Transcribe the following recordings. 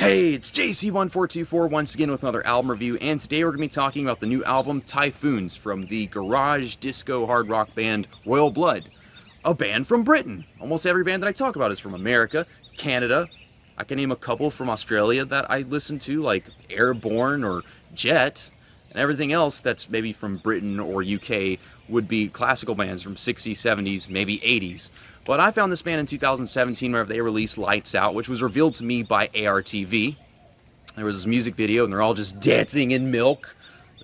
Hey, it's JC1424 once again with another album review, and today we're going to be talking about the new album Typhoons from the garage disco hard rock band Royal Blood, a band from Britain. Almost every band that I talk about is from America, Canada. I can name a couple from Australia that I listen to, like Airborne or Jet, and everything else that's maybe from Britain or UK would be classical bands from 60s, 70s, maybe 80s. But I found this band in 2017 whenever they released Lights Out, which was revealed to me by ARTV. There was this music video, and they're all just dancing in milk.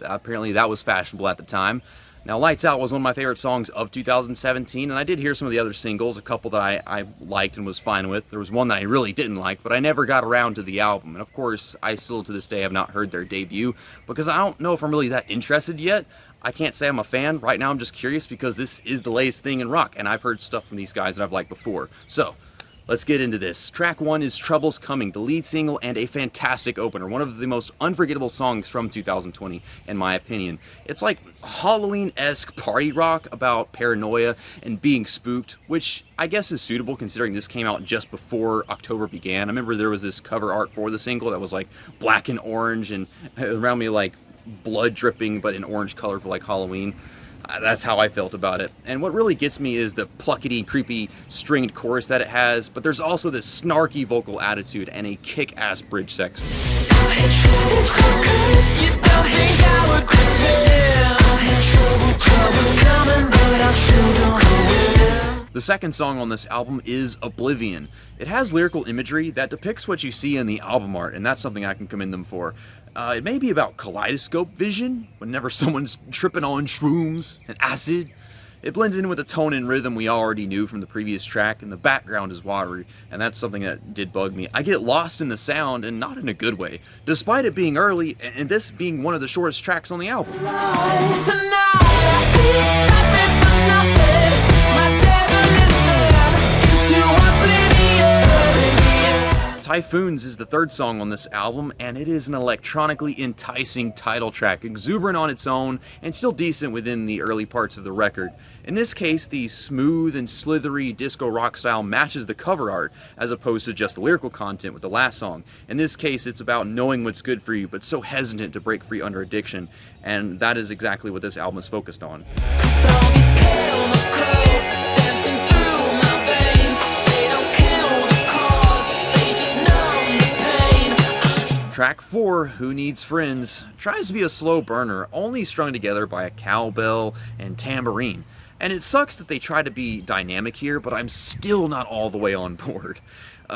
Apparently that was fashionable at the time. Now, Lights Out was one of my favorite songs of 2017, and I did hear some of the other singles, a couple that I liked and was fine with. There was one that I really didn't like, but I never got around to the album. And of course, I still to this day have not heard their debut, because I don't know if I'm really that interested yet. I can't say I'm a fan. Right now I'm just curious because this is the latest thing in rock, and I've heard stuff from these guys that I've liked before. So, let's get into this. Track 1 is Trouble's Coming, the lead single and a fantastic opener. One of the most unforgettable songs from 2020, in my opinion. It's like Halloween-esque party rock about paranoia and being spooked, which I guess is suitable considering this came out just before October began. I remember there was this cover art for the single that was like black and orange and around me like blood dripping but in orange color for like Halloween. That's how I felt about it. And what really gets me is the pluckety, creepy, stringed chorus that it has, but there's also this snarky vocal attitude and a kick-ass bridge section. The second song on this album is Oblivion. It has lyrical imagery that depicts what you see in the album art, and that's something I can commend them for. It may be about kaleidoscope vision, whenever someone's tripping on shrooms and acid. It blends in with the tone and rhythm we already knew from the previous track, and the background is watery, and that's something that did bug me. I get lost in the sound, and not in a good way, despite it being early, and this being one of the shortest tracks on the album. Typhoons is the third song on this album, and it is an electronically enticing title track, exuberant on its own, and still decent within the early parts of the record. In this case, the smooth and slithery disco rock style matches the cover art, as opposed to just the lyrical content with the last song. In this case, it's about knowing what's good for you, but so hesitant to break free under addiction, and that is exactly what this album is focused on. Track 4, Who Needs Friends, tries to be a slow burner, only strung together by a cowbell and tambourine. And it sucks that they try to be dynamic here, but I'm still not all the way on board.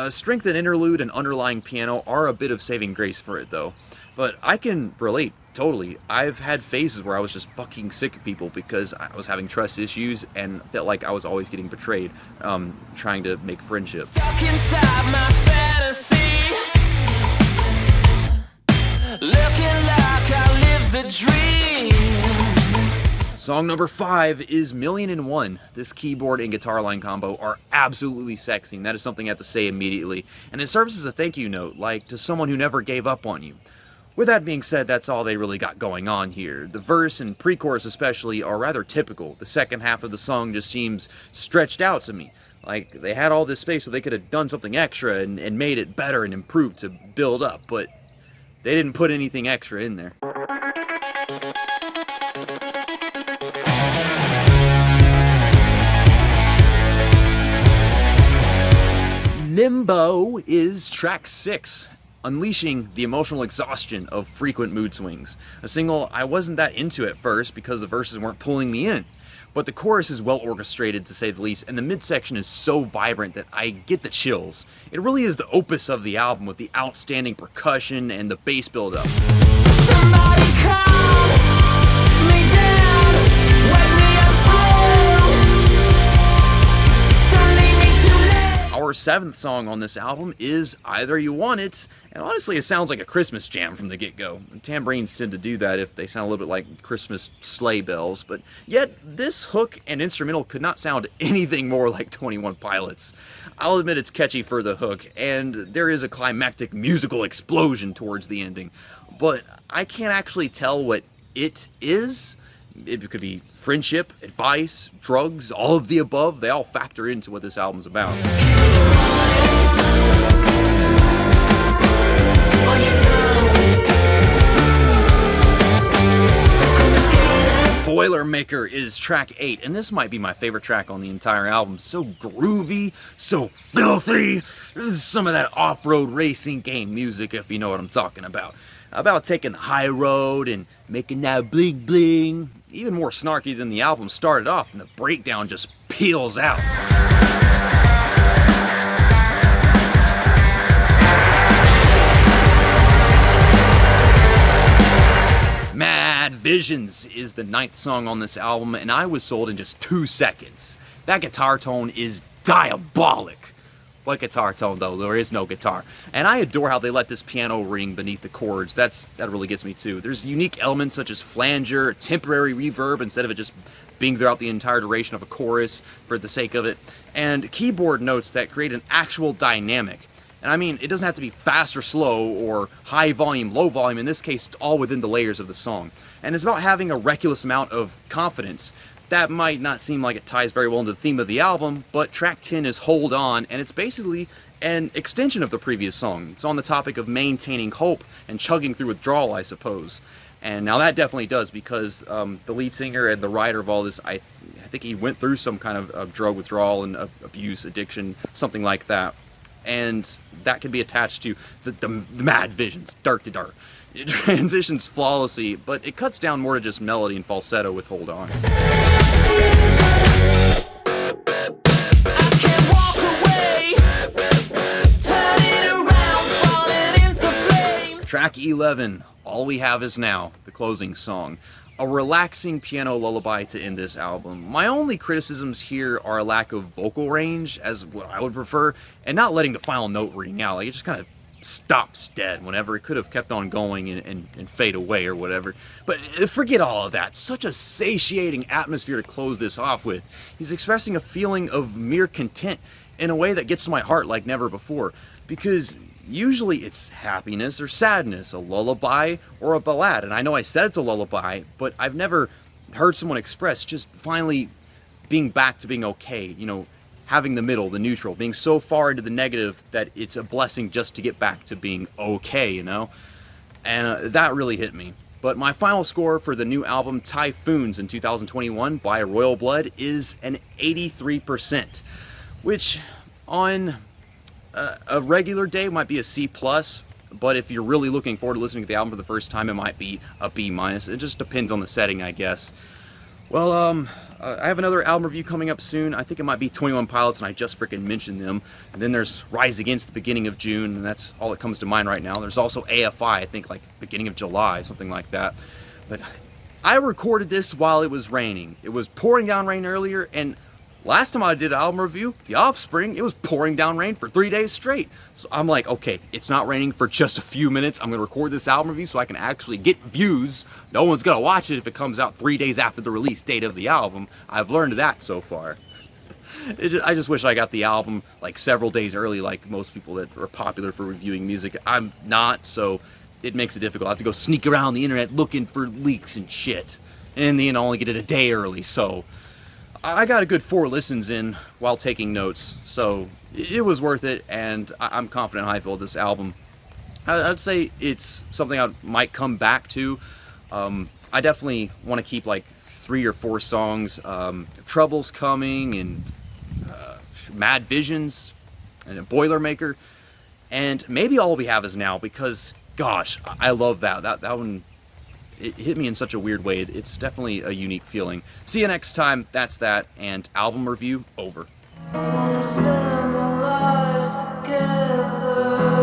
Strength and interlude and underlying piano are a bit of saving grace for it though. But I can relate, totally. I've had phases where I was just fucking sick of people because I was having trust issues and felt like I was always getting betrayed, trying to make friendship. Stuck inside my fantasy. Looking like I lived the dream. Song number 5 is Million and One. This keyboard and guitar line combo are absolutely sexy, and that is something I have to say immediately. And it serves as a thank you note, like to someone who never gave up on you. With that being said, that's all they really got going on here. The verse and pre-chorus especially are rather typical. The second half of the song just seems stretched out to me. Like they had all this space so they could have done something extra and made it better and improved to build up, but they didn't put anything extra in there. Limbo is track 6, unleashing the emotional exhaustion of frequent mood swings. A single I wasn't that into at first because the verses weren't pulling me in. But the chorus is well orchestrated to say the least, and the midsection is so vibrant that I get the chills. It really is the opus of the album with the outstanding percussion and the bass build-up. Somebody calm me down, wake me up don't leave me too late. Our 7th song on this album is Either You Want It, and honestly it sounds like a Christmas jam from the get-go. Tambourines tend to do that if they sound a little bit like Christmas sleigh bells, but yet this hook and instrumental could not sound anything more like 21 Pilots. I'll admit it's catchy for the hook, and there is a climactic musical explosion towards the ending, but I can't actually tell what it is. It could be friendship, advice, drugs, all of the above. They all factor into what this album's about. Boilermaker is track 8, and this might be my favorite track on the entire album. So groovy, so filthy. This is some of that off-road racing game music, if you know what I'm talking about. About taking the high road and making that bling bling. Even more snarky than the album started off, and the breakdown just peels out. Mad Visions is the 9th song on this album, and I was sold in just 2 seconds. That guitar tone is diabolic. What guitar tone, though? There is no guitar. And I adore how they let this piano ring beneath the chords. That really gets me, too. There's unique elements such as flanger, temporary reverb, instead of it just being throughout the entire duration of a chorus for the sake of it, and keyboard notes that create an actual dynamic. And I mean, it doesn't have to be fast or slow, or high volume, low volume. In this case, it's all within the layers of the song. And it's about having a reckless amount of confidence. That might not seem like it ties very well into the theme of the album, but track 10 is Hold On, and it's basically an extension of the previous song. It's on the topic of maintaining hope and chugging through withdrawal, I suppose. And now that definitely does, because the lead singer and the writer of all this, I think he went through some kind of drug withdrawal and abuse, addiction, something like that. And that can be attached to the mad visions, dark to dark. It transitions flawlessly, but it cuts down more to just melody and falsetto with Hold On. Track 11, All We Have Is Now, the closing song. A relaxing piano lullaby to end this album. My only criticisms here are a lack of vocal range, as what I would prefer, and not letting the final note ring out. Like, it just kind of stops dead whenever it could have kept on going and fade away or whatever. But forget all of that. Such a satiating atmosphere to close this off with. He's expressing a feeling of mere content in a way that gets to my heart like never before. Because usually it's happiness or sadness, a lullaby or a ballad. And I know I said it's a lullaby, but I've never heard someone express just finally being back to being okay, you know, having the middle, the neutral, being so far into the negative that it's a blessing just to get back to being okay, you know? And that really hit me. But my final score for the new album Typhoons in 2021 by Royal Blood is an 83%, which on a regular day might be a C+, but if you're really looking forward to listening to the album for the first time, it might be a B-. It just depends on the setting, I guess. Well, I have another album review coming up soon. I think it might be 21 Pilots, and I just freaking mentioned them. And then there's Rise Against the beginning of June, and that's all that comes to mind right now. There's also AFI, I think like beginning of July, something like that. But I recorded this while it was raining. It was pouring down rain earlier, and last time I did an album review, The Offspring, it was pouring down rain for 3 days straight. So I'm like, okay, it's not raining for just a few minutes. I'm going to record this album review so I can actually get views. No one's going to watch it if it comes out 3 days after the release date of the album. I've learned that so far. I just wish I got the album like several days early like most people that are popular for reviewing music. I'm not, so it makes it difficult. I have to go sneak around the internet looking for leaks and shit. And in the end, I only get it a day early, so I got a good 4 listens in while taking notes, so it was worth it, and I'm confident how I feel with this album. I'd say it's something I might come back to. I definitely want to keep like 3 or 4 songs. Trouble's Coming, and Mad Visions, and a Boilermaker, and maybe All We Have Is Now, because, gosh, I love that. That one, it hit me in such a weird way. It's definitely a unique feeling. See you next time. That's that. And album review over. Spend our lives together.